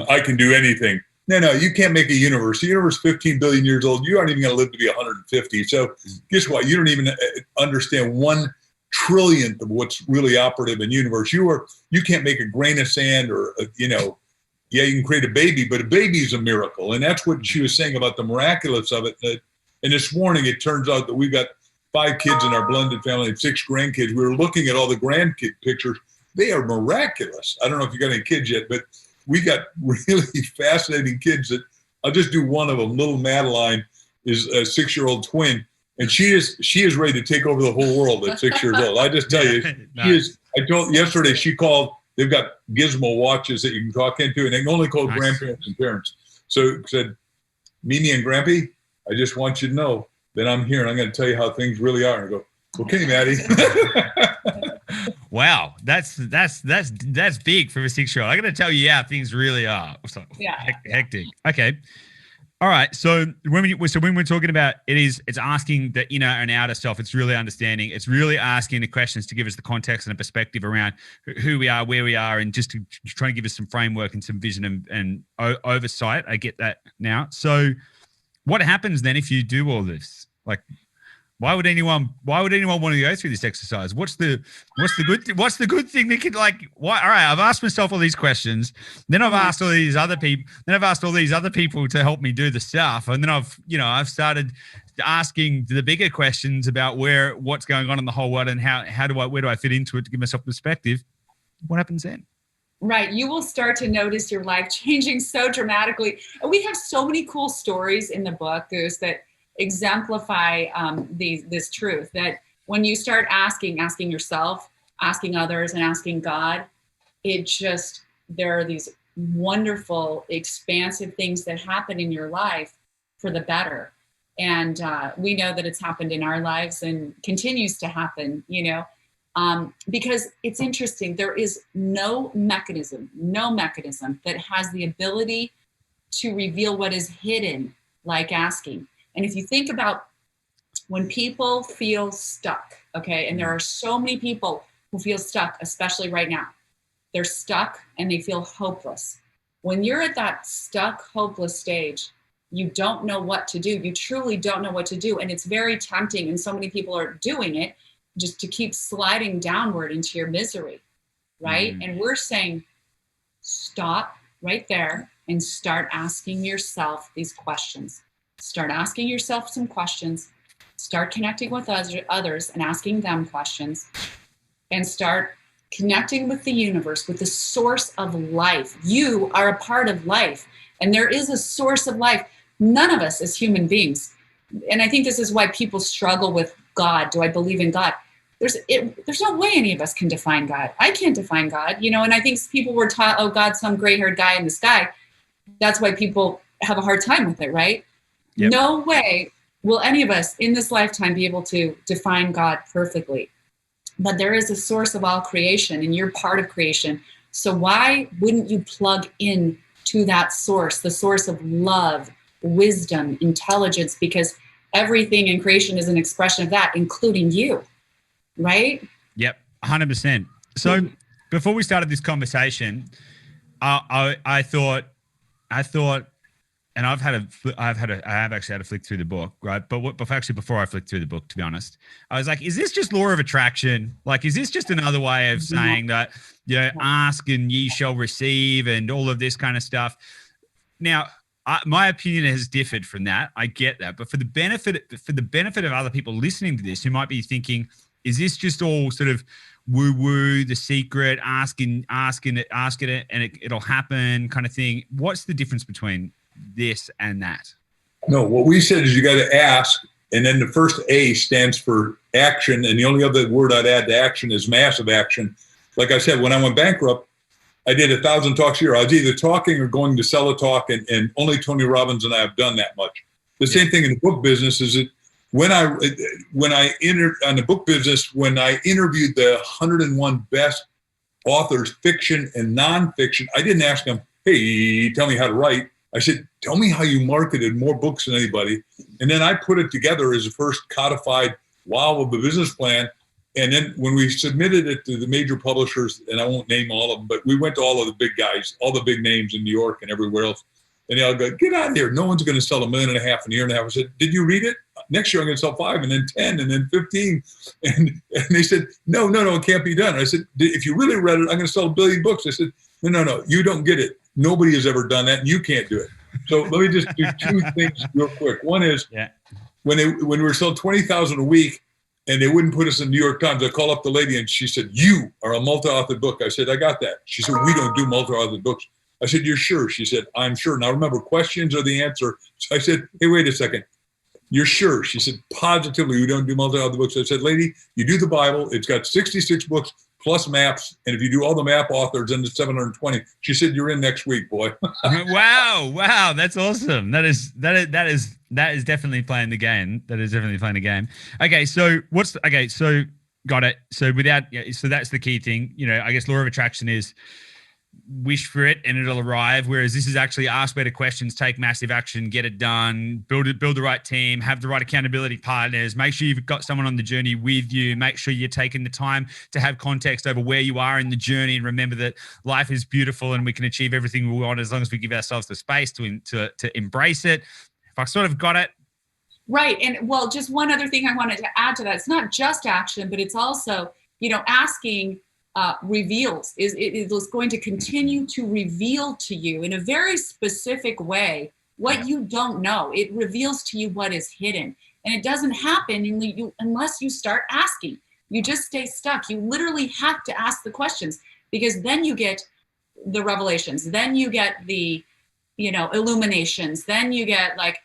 I can do anything. No, you can't make a universe. The universe is 15 billion years old. You aren't even going to live to be 150. So guess what? You don't even understand 1 trillionth of what's really operative in the universe. You can't make a grain of sand, or, you can create a baby, but a baby is a miracle. And that's what she was saying about the miraculous of it. And this morning, it turns out that we've got 5 kids in our blended family and 6 grandkids. We were looking at all the grandkid pictures. They are miraculous. I don't know if you got any kids yet, but we got really fascinating kids that I'll just do one of them. Little Madeline is a 6-year-old twin, and she is ready to take over the whole world at 6 years old. I just tell you, she is. I told yesterday, she called. They've got gizmo watches that you can talk into, and they can only call grandparents and parents. So said, Mimi and Grampy, I just want you to know that I'm here, and I'm going to tell you how things really are. And I go, okay, Maddie. Wow, that's big for a 6-year-old. I got to tell you how things really are. So, hectic. Okay, all right. So when we're talking about it's asking the inner and outer self. It's really understanding. It's really asking the questions to give us the context and a perspective around who we are, where we are, and just to try and give us some framework and some vision and oversight. I get that now. So what happens then if you do all this? Like, why would anyone want to go through this exercise? What's the good thing that could, like, why? All right, I've asked myself all these questions. Then I've asked all these other people. Then I've asked all these other people to help me do the stuff. And then I've started asking the bigger questions about what's going on in the whole world and where do I fit into it to give myself perspective. What happens then? Right. You will start to notice your life changing so dramatically. And we have so many cool stories in the book, Goose, that exemplify this truth, that when you start asking yourself, asking others, and asking God, there are these wonderful, expansive things that happen in your life for the better. And we know that it's happened in our lives and continues to happen, because it's interesting. There is no mechanism that has the ability to reveal what is hidden like asking. And if you think about when people feel stuck, okay, and there are so many people who feel stuck, especially right now. They're stuck and they feel hopeless. When you're at that stuck, hopeless stage, you don't know what to do. You truly don't know what to do. And it's very tempting, and so many people are doing it, just to keep sliding downward into your misery, right? And we're saying, stop right there and start asking yourself these questions. Start asking yourself some questions. Start connecting with others and asking them questions. And start connecting with the universe, with the source of life. You are a part of life, and there is a source of life. None of us as human beings, and I think this is why people struggle with God. Do I believe in God? There's no way any of us can define God. I can't define God, you know, and I think people were taught, oh, God's some gray-haired guy in the sky. That's why people have a hard time with it, right? Yep. No way will any of us in this lifetime be able to define God perfectly. But there is a source of all creation, and you're part of creation. So why wouldn't you plug in to that source, the source of love, wisdom, intelligence? Because everything in creation is an expression of that, including you, right? Yep, 100%. So before we started this conversation, I thought, and I have actually had to flick through the book, right? But before I flicked through the book, to be honest, I was like, is this just law of attraction? Like, is this just another way of saying that, you know, ask and ye shall receive and all of this kind of stuff? Now, my opinion has differed from that. I get that. But for the benefit of other people listening to this who might be thinking, is this just all sort of woo-woo, the secret, ask it, and it'll happen kind of thing? What's the difference between this and that? No, what we said is you got to ask, and then the first A stands for action, and the only other word I'd add to action is massive action. Like I said, when I went bankrupt, I did 1,000 talks a year. I was either talking or going to sell a talk, and only Tony Robbins and I have done that much. The same thing in the book business is that when I interviewed the 101 best authors, fiction and nonfiction, I didn't ask them, hey, tell me how to write. I said, tell me how you marketed more books than anybody. And then I put it together as a first codified wow of the business plan. And then when we submitted it to the major publishers, and I won't name all of them, but we went to all of the big guys, all the big names in New York and everywhere else. And they all go, get out of here. No one's going to sell $1.5 million in a year and a half. I said, did you read it? Next year I'm going to sell 5 and then 10 and then 15. And they said, no, it can't be done. I said, if you really read it, I'm going to sell 1 billion books. I said, no, you don't get it. Nobody has ever done that, and you can't do it. So let me just do 2 things real quick. One is when we were selling 20,000 a week and they wouldn't put us in the New York Times, I called up the lady and she said, you are a multi-authored book. I said, I got that. She said, we don't do multi-authored books. I said, you're sure? She said, I'm sure. Now remember, questions are the answer. So I said, hey, wait a second. You're sure? She said, positively, we don't do multi-authored books. I said, lady, you do the Bible. It's got 66 books plus maps. And if you do all the map authors, then it's 720. She said, you're in next week, boy. Wow. That's awesome. That is definitely playing the game. That is definitely playing the game. Okay. So so got it. So so that's the key thing. You know, I guess law of attraction is wish for it and it'll arrive. Whereas this is actually ask better questions, take massive action, get it done, build the right team, have the right accountability partners, make sure you've got someone on the journey with you, make sure you're taking the time to have context over where you are in the journey, and remember that life is beautiful and we can achieve everything we want as long as we give ourselves the space to embrace it. If I sort of got it. Right. And well, just one other thing I wanted to add to that. It's not just action, but it's also, you know, asking reveals, it is going to continue to reveal to you in a very specific way what you don't know. It reveals to you what is hidden. And it doesn't happen unless you start asking. You just stay stuck. You literally have to ask the questions, because then you get the revelations. Then you get the, you know, illuminations. Then you get like,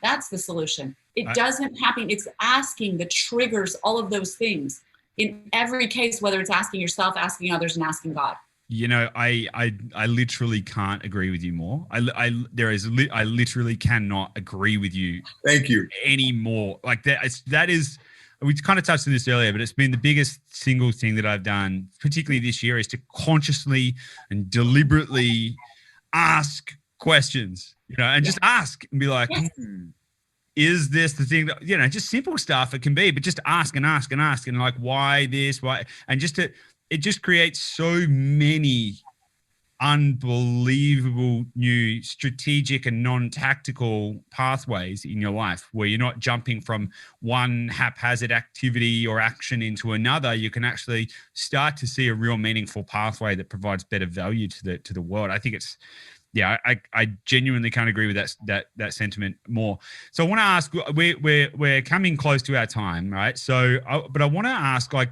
that's the solution. It doesn't happen. It's asking that triggers all of those things. In every case, whether it's asking yourself, asking others, and asking God. You know, I literally can't agree with you more. I literally cannot agree with you. Thank you anymore. Like that is, we kind of touched on this earlier, but it's been the biggest single thing that I've done, particularly this year, is to consciously and deliberately ask questions. You know, and just ask and be like, is this the thing that, just simple stuff it can be, but just ask and ask and ask, and like, why this, why, and it just creates so many unbelievable new strategic and non-tactical pathways in your life, where you're not jumping from one haphazard activity or action into another. You can actually start to see a real meaningful pathway that provides better value to the world. I think it's, I genuinely can't agree with that sentiment more. So I want to ask, we're coming close to our time, right? So, but I want to ask, like,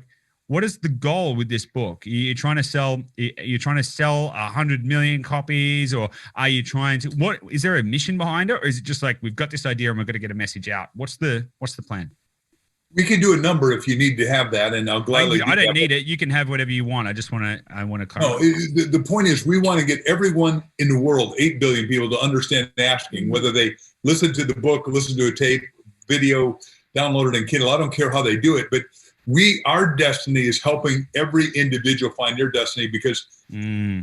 what is the goal with this book? You're trying to sell 100 million copies, or are you trying to, what is there a mission behind it? Or is it just like, we've got this idea and we're going to get a message out? What's the plan? We can do a number if you need to have that, and I'll gladly. I don't need it. You can have whatever you want. I want to clarify. No, the point is, we want to get everyone in the world, 8 billion people, to understand asking, whether they listen to the book, listen to a tape, video, download it in Kindle. I don't care how they do it, but our destiny is helping every individual find their destiny, because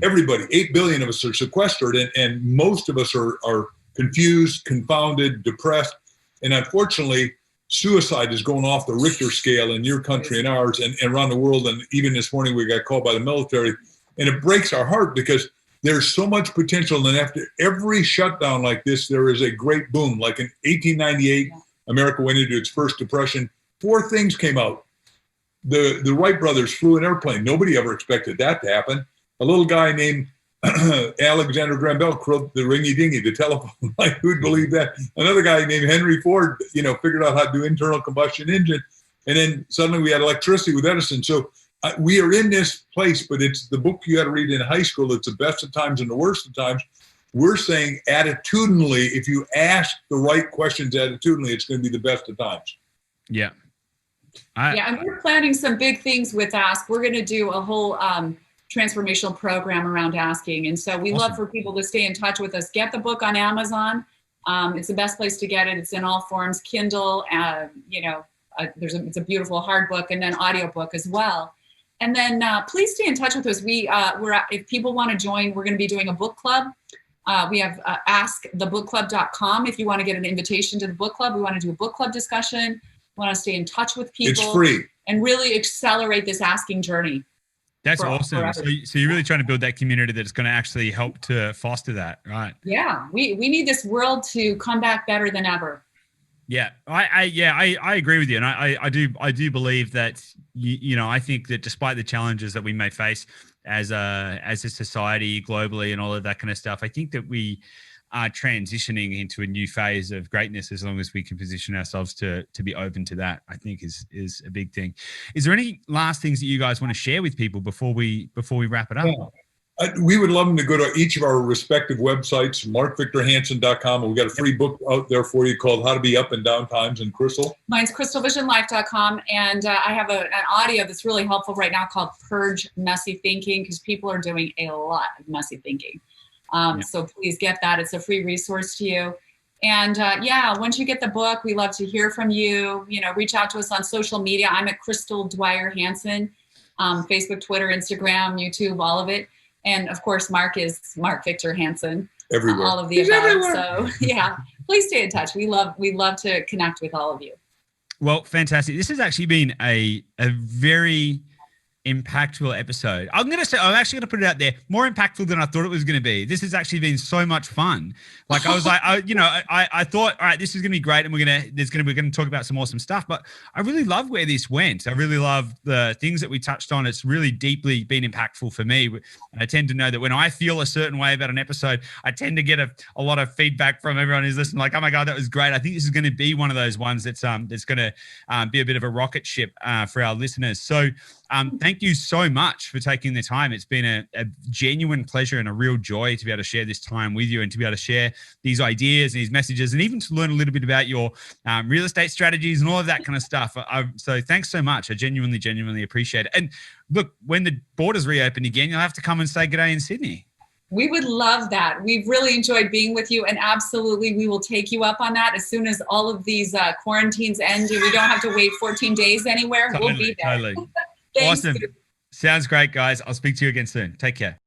everybody, 8 billion of us, are sequestered, and most of us are confused, confounded, depressed, and unfortunately, suicide is going off the Richter scale in your country and ours and around the world. And even this morning, we got called by the military, and it breaks our heart, because there's so much potential. And after every shutdown like this, there is a great boom. Like in 1898, America went into its first depression. 4 things came out. The Wright brothers flew an airplane. Nobody ever expected that to happen. A little guy named Alexander Graham Bell wrote the ringy-dingy, the telephone. Like, who'd believe that? Another guy named Henry Ford, figured out how to do internal combustion engine. And then suddenly we had electricity with Edison. So we are in this place, but it's the book you got to read in high school. It's the best of times and the worst of times. We're saying attitudinally, if you ask the right questions attitudinally, it's going to be the best of times. Yeah. And we're planning some big things with Ask. We're going to do a whole transformational program around asking. And so we love for people to stay in touch with us. Get the book on Amazon. It's the best place to get it. It's in all forms, Kindle, it's a beautiful hard book, and then audiobook as well. And then please stay in touch with us. If people want to join, we're going to be doing a book club. We have askthebookclub.com. If you want to get an invitation to the book club, we want to do a book club discussion. We want to stay in touch with people. It's free. And really accelerate this asking journey. That's awesome. So you're really trying to build that community that's going to actually help to foster that, right? Yeah, we need this world to come back better than ever. Yeah, I agree with you, and I do believe that I think that despite the challenges that we may face as a society globally and all of that kind of stuff, I think that we are transitioning into a new phase of greatness, as long as we can position ourselves to be open to that. I think is a big thing. Is there any last things that you guys want to share with people before we wrap it up? Yeah. We would love them to go to each of our respective websites, markvictorhansen.com. And we've got a free book out there for you called How to Be Up and Down Times. And Crystal? Mine's crystalvisionlife.com. And I have an audio that's really helpful right now called Purge Messy Thinking, because people are doing a lot of messy thinking. So please get that. It's a free resource to you. And once you get the book, we love to hear from you. Reach out to us on social media. I'm at Crystal Dwyer Hansen, Facebook, Twitter, Instagram, YouTube, all of it. And of course, Mark is Mark Victor Hansen. Everywhere. All of the above. So please stay in touch. We love to connect with all of you. Well, fantastic. This has actually been a very impactful episode. I'm actually going to put it out there, more impactful than I thought it was going to be. This has actually been so much fun. Like I was like, I thought, all right, this is going to be great, and we're going to talk about some awesome stuff. But I really love where this went. I really love the things that we touched on. It's really deeply been impactful for me. And I tend to know that when I feel a certain way about an episode, I tend to get a lot of feedback from everyone who's listening. Like, oh my God, that was great. I think this is going to be one of those ones that's going to be a bit of a rocket ship for our listeners. So thank you so much for taking the time. It's been a genuine pleasure and a real joy to be able to share this time with you, and to be able to share these ideas and these messages, and even to learn a little bit about your real estate strategies and all of that kind of stuff. So thanks so much. I genuinely appreciate it. And look, when the borders reopen again, you'll have to come and say good day in Sydney. We would love that. We've really enjoyed being with you, and absolutely we will take you up on that as soon as all of these quarantines end and we don't have to wait 14 days anywhere. We'll be there. Totally. Awesome. Sounds great, guys. I'll speak to you again soon. Take care.